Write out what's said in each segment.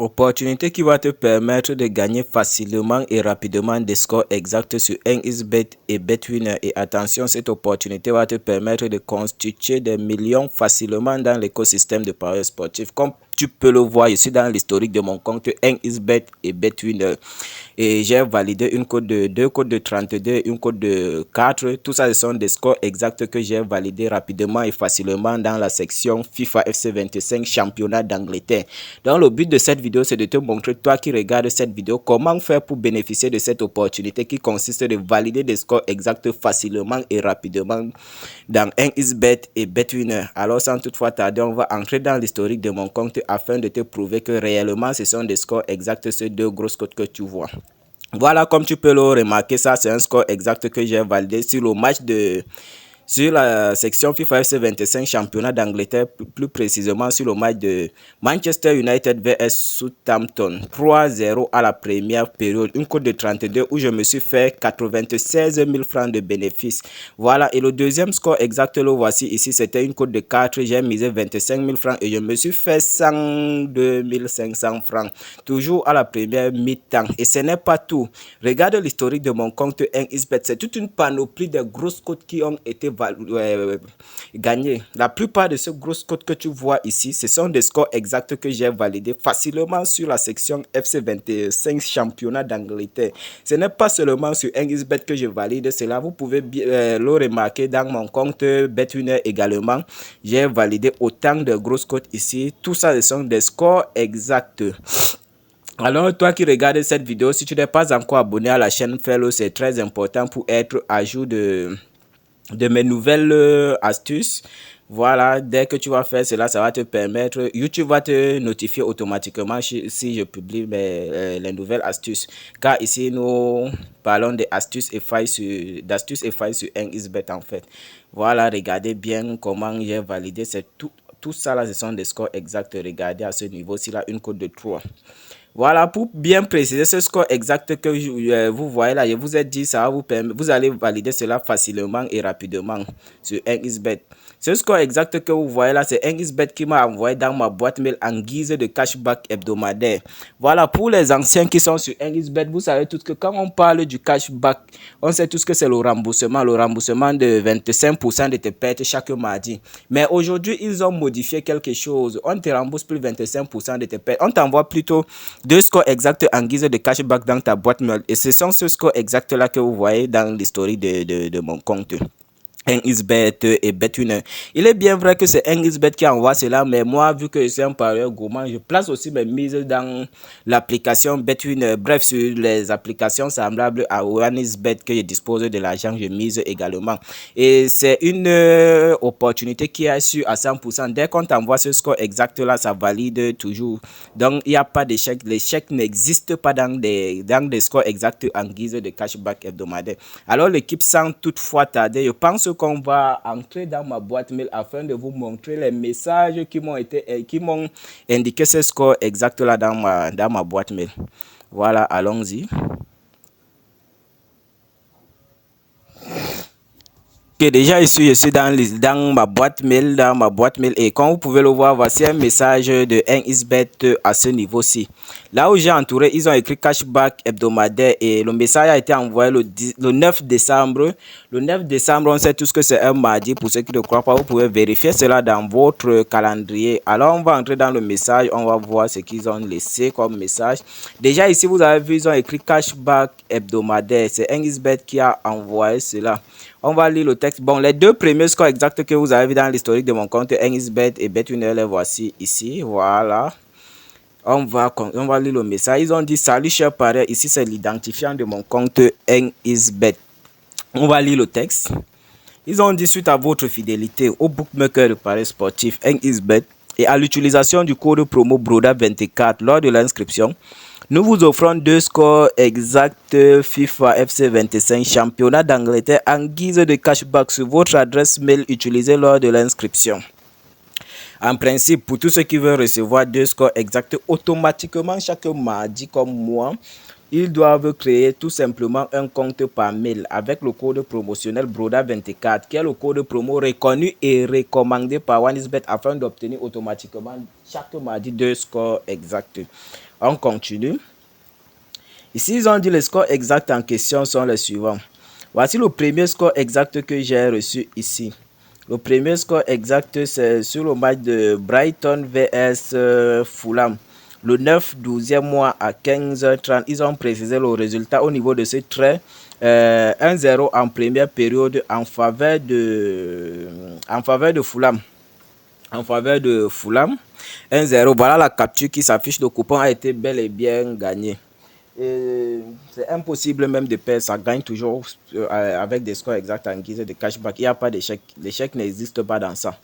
Opportunité qui va te permettre de gagner facilement et rapidement des scores exacts sur 1xBet et BetWinner. Et attention, cette opportunité va te permettre de constituer des millions facilement dans l'écosystème de paris sportifs. Comme tu peux le voir ici dans l'historique de mon compte 1xBet et BetWinner. Et j'ai validé une code de 2 codes de 32, une code de 4. Tout ça, ce sont des scores exacts que j'ai validés rapidement et facilement dans la section FIFA FC 25 championnat d'Angleterre. Donc, le but de cette vidéo, c'est de te montrer, toi qui regardes cette vidéo, comment faire pour bénéficier de cette opportunité qui consiste de valider des scores exacts facilement et rapidement dans 1xBet et BetWinner. Alors, sans toutefois tarder, on va entrer dans l'historique de mon compte afin de te prouver que réellement, ce sont des scores exacts, ces deux grosses cotes que tu vois. Voilà, comme tu peux le remarquer, ça c'est un score exact que j'ai validé sur le match de... Sur la section FIFA FC 25 championnat d'Angleterre, plus précisément sur le match de Manchester United vs Southampton, 3-0 à la première période, une cote de 32 où je me suis fait 96 000 francs de bénéfices. Voilà, et le deuxième score exact, le voici ici, c'était une cote de 4, j'ai misé 25 000 francs et je me suis fait 102 500 francs, toujours à la première mi-temps. Et ce n'est pas tout. Regarde l'historique de mon compte 1xBet, c'est toute une panoplie de grosses cotes qui ont été gagné. La plupart de ces grosses cotes que tu vois ici, ce sont des scores exacts que j'ai validés facilement sur la section FC 25 championnat d'Angleterre. Ce n'est pas seulement sur 1xBet que je valide cela, vous pouvez le remarquer dans mon compte BetWinner également. J'ai validé autant de grosses cotes ici. Tout ça, ce sont des scores exacts. Alors, toi qui regardes cette vidéo, si tu n'es pas encore abonné à la chaîne, fais-le, c'est très important pour être à jour de mes nouvelles astuces. Voilà, dès que tu vas faire cela, ça va te permettre, YouTube va te notifier automatiquement si je publie les nouvelles astuces. Car ici, nous parlons d'astuces et failles sur 1xBet en fait. Voilà, regardez bien comment j'ai validé. C'est tout ça là, ce sont des scores exacts. Regardez à ce niveau-ci là, une cote de 3. Voilà, pour bien préciser ce score exact que vous voyez là, je vous ai dit, ça va vous permettre, vous allez valider cela facilement et rapidement sur 1xBet. Ce score exact que vous voyez là, c'est 1xBet qui m'a envoyé dans ma boîte mail en guise de cashback hebdomadaire. Voilà, pour les anciens qui sont sur 1xBet, vous savez tous que quand on parle du cashback, on sait tous que c'est le remboursement de 25% de tes pertes chaque mardi. Mais aujourd'hui, ils ont modifié quelque chose. On te rembourse plus 25% de tes pertes. On t'envoie plutôt 2 scores exacts en guise de cashback dans ta boîte mail. Et ce sont ce scores exacts là que vous voyez dans l'historique de mon compte 1xBet et BetWinner. Il est bien vrai que c'est 1xBet qui envoie cela, mais moi, vu que je suis un parieur gourmand, je place aussi mes mises dans l'application BetWinner. Bref, sur les applications semblables à 1xBet que je dispose de l'argent, je mise également. Et c'est une opportunité qui est sûre à 100%. Dès qu'on t'envoie ce score exact là, ça valide toujours. Donc, il n'y a pas d'échec. L'échec n'existe pas dans des scores exacts en guise de cashback hebdomadaire. Alors, l'équipe, sans toutefois tarder, je pense qu'on va entrer dans ma boîte mail afin de vous montrer les messages qui m'ont indiqué ce score exact là dans ma boîte mail. Voilà, allons-y. Ok, déjà ici, je suis dans ma boîte mail, et comme vous pouvez le voir, voici un message de 1xBet à ce niveau-ci. Là où j'ai entouré, ils ont écrit cashback hebdomadaire et le message a été envoyé le 9 décembre. Le 9 décembre, on sait tous que c'est un mardi. Pour ceux qui ne croient pas, vous pouvez vérifier cela dans votre calendrier. Alors, on va entrer dans le message, on va voir ce qu'ils ont laissé comme message. Déjà ici, vous avez vu, ils ont écrit cashback hebdomadaire. C'est 1xBet qui a envoyé cela. On va lire le texte. Bon, les deux premiers scores exacts que vous avez vu dans l'historique de mon compte 1xBet et BetWinner, les voici ici. Voilà. On va lire le message. Ils ont dit: salut cher parieur, ici c'est l'identifiant de mon compte 1xBet. On va lire le texte. Ils ont dit: suite à votre fidélité au bookmaker de paris sportif 1xBet et à l'utilisation du code promo BRODA24 lors de l'inscription, nous vous offrons 2 scores exacts FIFA FC 25 championnat d'Angleterre en guise de cashback sur votre adresse mail utilisée lors de l'inscription. En principe, pour tous ceux qui veulent recevoir 2 scores exacts automatiquement chaque mardi comme moi, ils doivent créer tout simplement un compte par mail avec le code promotionnel BRODA24 qui est le code promo reconnu et recommandé par 1xBet afin d'obtenir automatiquement chaque mardi 2 scores exacts. On continue. Ici, ils ont dit les scores exacts en question sont les suivants. Voici le premier score exact que j'ai reçu ici. Le premier score exact, c'est sur le match de Brighton vs Fulham. Le 9-12e mois à 15h30, ils ont précisé le résultat au niveau de ce trait. 1-0 en première période en faveur de Fulham. En faveur de Fulham. 1-0. Voilà la capture qui s'affiche. Le coupon a été bel et bien gagné. C'est impossible même de perdre, ça gagne toujours avec des scores exacts en guise de cashback. Il n'y a pas d'échec, l'échec n'existe pas dans ça.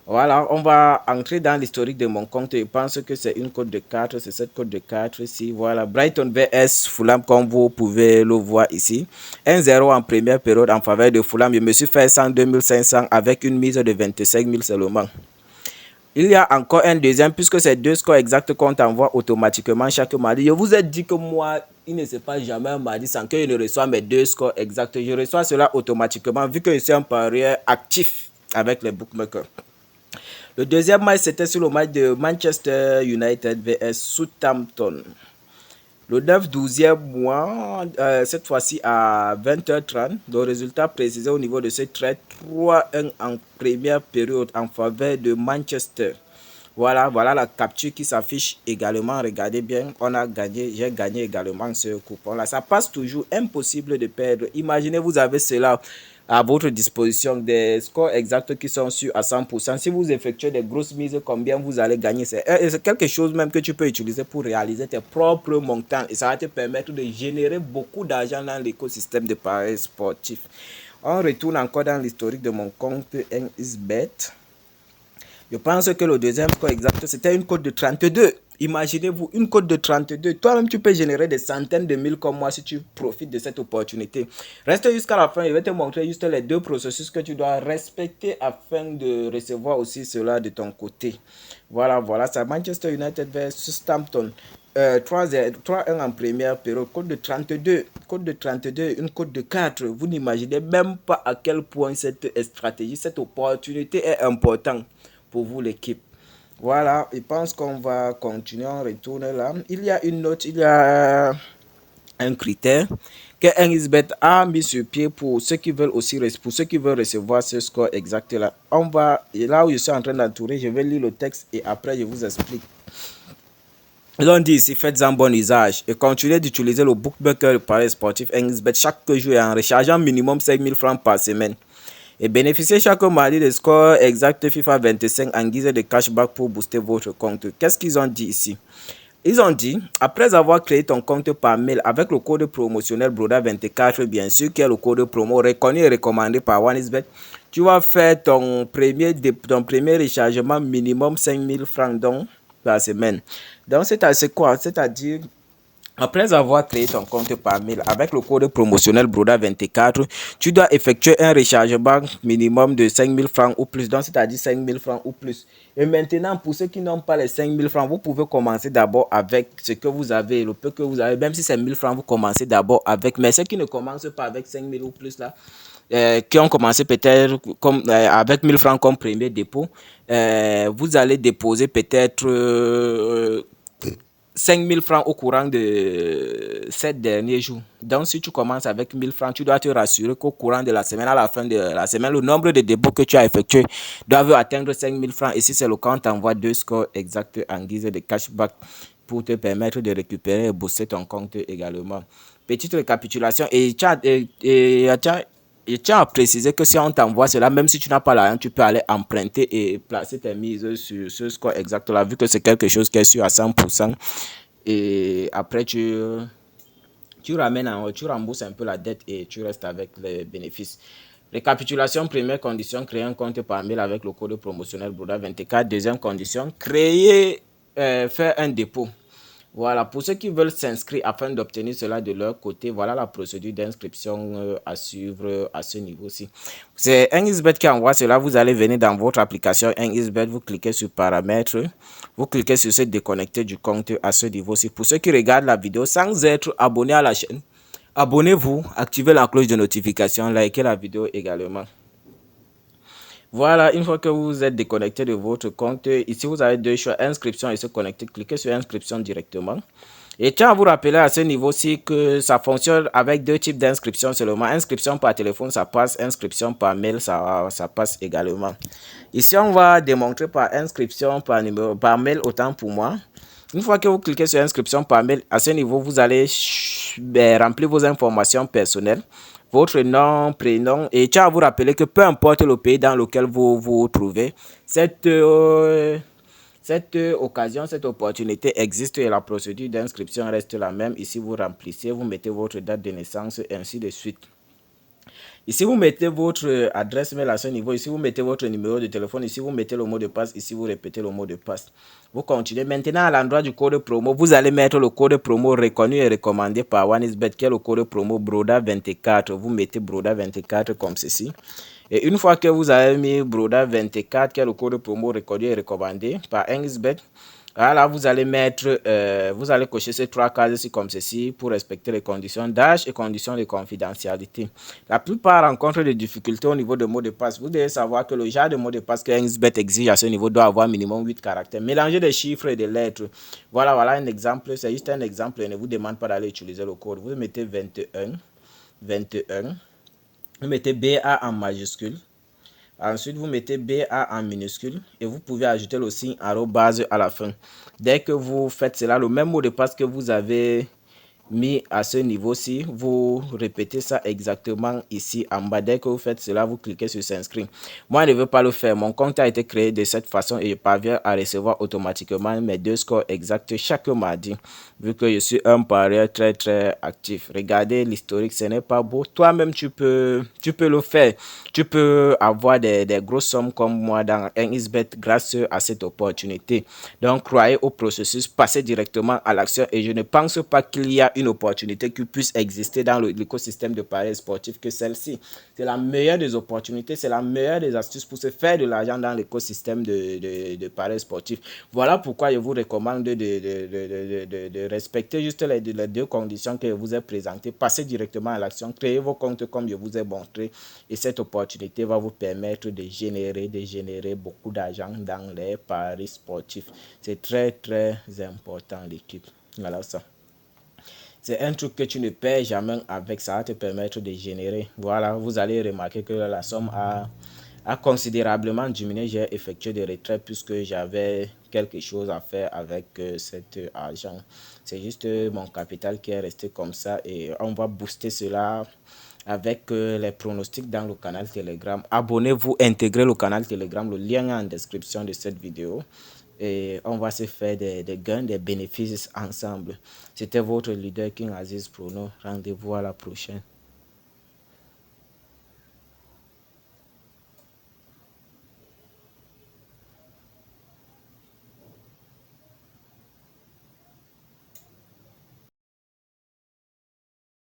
Voilà, on va entrer dans l'historique de mon compte. Je pense que c'est une cote de 4, c'est cette cote de 4 ici. Voilà, Brighton vs Fulham, comme vous pouvez le voir ici. 1-0 en première période en faveur de Fulham. Je me suis fait 102 500 avec une mise de 25 000 seulement. Il y a encore un deuxième, puisque c'est deux scores exacts qu'on t'envoie automatiquement chaque mardi. Je vous ai dit que moi, il ne se passe jamais un mardi sans que je ne reçois mes deux scores exacts. Je reçois cela automatiquement, vu que je suis un parieur actif avec les bookmakers. Le deuxième match, c'était sur le match de Manchester United vs Southampton. Le 9-12e mois, cette fois-ci à 20h30, le résultat précisé au niveau de ce trait 3-1 en première période en faveur de Manchester. Voilà la capture qui s'affiche également. Regardez bien, on a gagné, j'ai gagné également ce coupon-là. Ça passe toujours, impossible de perdre. Imaginez, vous avez cela à votre disposition, des scores exacts qui sont sûrs à 100%. Si vous effectuez des grosses mises, combien vous allez gagner? C'est quelque chose même que tu peux utiliser pour réaliser tes propres montants. Et ça va te permettre de générer beaucoup d'argent dans l'écosystème de paris sportifs. On retourne encore dans l'historique de mon compte NXBet. Je pense que le deuxième score exact, c'était une cote de 32. Imaginez-vous, une cote de 32. Toi-même, tu peux générer des centaines de mille comme moi si tu profites de cette opportunité. Reste jusqu'à la fin, je vais te montrer juste les deux processus que tu dois respecter afin de recevoir aussi cela de ton côté. Voilà, c'est Manchester United vs Southampton. 3-1 en première période, code de 32, une code de 4. Vous n'imaginez même pas à quel point cette stratégie, cette opportunité est importante pour vous l'équipe. Voilà, je pense qu'on va continuer, on retourne là. Il y a une note, il y a un critère que NXBet a mis sur pied pour ceux qui veulent aussi recevoir ce score exact là. On va, là où je suis en train d'entourer, je vais lire le texte et après je vous explique. Ils ont dit ici, faites-en bon usage et continuez d'utiliser le bookmaker de paris sportif NXBet chaque jour et en rechargeant minimum 5 000 francs par semaine. Et bénéficiez chaque mardi des scores exacts FIFA 25 en guise de cashback pour booster votre compte. Qu'est-ce qu'ils ont dit ici? Ils ont dit, après avoir créé ton compte par mail avec le code promotionnel BRODA24, bien sûr, qui est le code promo reconnu et recommandé par OneXBet, tu vas faire ton premier rechargement minimum 5 000 francs par semaine. Donc, c'est quoi? C'est-à-dire, après avoir créé ton compte par mail avec le code promotionnel BRODA24, tu dois effectuer un rechargement minimum de 5 000 francs ou plus, donc c'est-à-dire 5 000 francs ou plus. Et maintenant, pour ceux qui n'ont pas les 5 000 francs, vous pouvez commencer d'abord avec ce que vous avez, le peu que vous avez, même si c'est 1 000 francs, vous commencez d'abord avec. Mais ceux qui ne commencent pas avec 5 000 ou plus là, qui ont commencé peut-être avec 1 000 francs comme premier dépôt, vous allez déposer peut-être 5 000 francs au courant de 7 derniers jours. Donc, si tu commences avec 1 000 francs, tu dois te rassurer qu'au courant de la semaine, à la fin de la semaine, le nombre de dépôts que tu as effectués doivent atteindre 5 000 francs. Et si c'est le cas, on t'envoie 2 scores exacts en guise de cashback pour te permettre de récupérer et booster ton compte également. Petite récapitulation. Et je tiens à préciser que si on t'envoie cela, même si tu n'as pas l'argent, tu peux aller emprunter et placer tes mises sur ce score exact là, vu que c'est quelque chose qui est sûr à 100%. Et après, tu rembourses un peu la dette et tu restes avec les bénéfices. Récapitulation, première condition, créer un compte par mail avec le code promotionnel BRODA24. Deuxième condition, faire un dépôt. Voilà, pour ceux qui veulent s'inscrire afin d'obtenir cela de leur côté, voilà la procédure d'inscription à suivre à ce niveau-ci. C'est NXBet qui envoie cela. Vous allez venir dans votre application NXBet, vous cliquez sur paramètres, vous cliquez sur se déconnecter du compte à ce niveau-ci. Pour ceux qui regardent la vidéo sans être abonnés à la chaîne, abonnez-vous, activez la cloche de notification, likez la vidéo également. Voilà, une fois que vous êtes déconnecté de votre compte, ici vous avez deux choix, inscription et se connecter. Cliquez sur inscription directement. Et tiens à vous rappeler à ce niveau-ci que ça fonctionne avec deux types d'inscription seulement. Inscription par téléphone, ça passe. Inscription par mail, ça passe également. Ici, on va démontrer par inscription par mail, autant pour moi. Une fois que vous cliquez sur inscription par mail, à ce niveau, vous allez remplir vos informations personnelles, votre nom, prénom. Et tiens à vous rappeler que peu importe le pays dans lequel vous vous trouvez, cette occasion, cette opportunité existe et la procédure d'inscription reste la même. Ici, vous remplissez, vous mettez votre date de naissance, ainsi de suite. Ici, vous mettez votre adresse mail à ce niveau. Ici, vous mettez votre numéro de téléphone. Ici, vous mettez le mot de passe. Ici, vous répétez le mot de passe. Vous continuez. Maintenant, à l'endroit du code promo, vous allez mettre le code promo reconnu et recommandé par OneXBet, qui est le code promo Broda24. Vous mettez Broda24 comme ceci. Et une fois que vous avez mis Broda24, qui est le code promo reconnu et recommandé par OneXBet, voilà, vous allez cocher ces trois cases ici comme ceci pour respecter les conditions d'âge et conditions de confidentialité. La plupart rencontrent des difficultés au niveau de mot de passe. Vous devez savoir que le genre de mot de passe que OneXBet exige à ce niveau doit avoir minimum 8 caractères. Mélangez des chiffres et des lettres. Voilà un exemple. C'est juste un exemple. Ne vous demande pas d'aller utiliser le code. Vous mettez 21. Vous mettez BA en majuscule. Ensuite, vous mettez BA en minuscule et vous pouvez ajouter le signe arrobase à la fin. Dès que vous faites cela, le même mot de passe que vous avez mis à ce niveau-ci, vous répétez ça exactement ici en bas. Dès que vous faites cela, vous cliquez sur s'inscrire. Moi, je ne veux pas le faire. Mon compte a été créé de cette façon et je parviens à recevoir automatiquement mes 2 scores exacts chaque mardi, vu que je suis un parieur très actif. Regardez l'historique, ce n'est pas beau. Toi-même, tu peux le faire. Tu peux avoir des grosses sommes comme moi dans OneXBet grâce à cette opportunité. Donc, croyez au processus, passez directement à l'action et je ne pense pas qu'il y a une opportunité qui puisse exister dans l'écosystème de paris sportifs que celle-ci. C'est la meilleure des opportunités, c'est la meilleure des astuces pour se faire de l'argent dans l'écosystème de paris sportifs. Voilà pourquoi je vous recommande de respecter juste les deux conditions que je vous ai présentées. Passez directement à l'action, créez vos comptes comme je vous ai montré et cette opportunité va vous permettre de générer beaucoup d'argent dans les paris sportifs. C'est très important l'équipe. Voilà ça. C'est un truc que tu ne perds jamais avec, ça va te permettre de générer. Voilà, vous allez remarquer que la somme a considérablement diminué. J'ai effectué des retraits puisque j'avais quelque chose à faire avec cet argent. C'est juste mon capital qui est resté comme ça et on va booster cela avec les pronostics dans le canal Telegram. Abonnez-vous, intégrez le canal Telegram, le lien est en description de cette vidéo. Et on va se faire des gains, des bénéfices ensemble. C'était votre leader King Aziz Prono. Rendez-vous à la prochaine.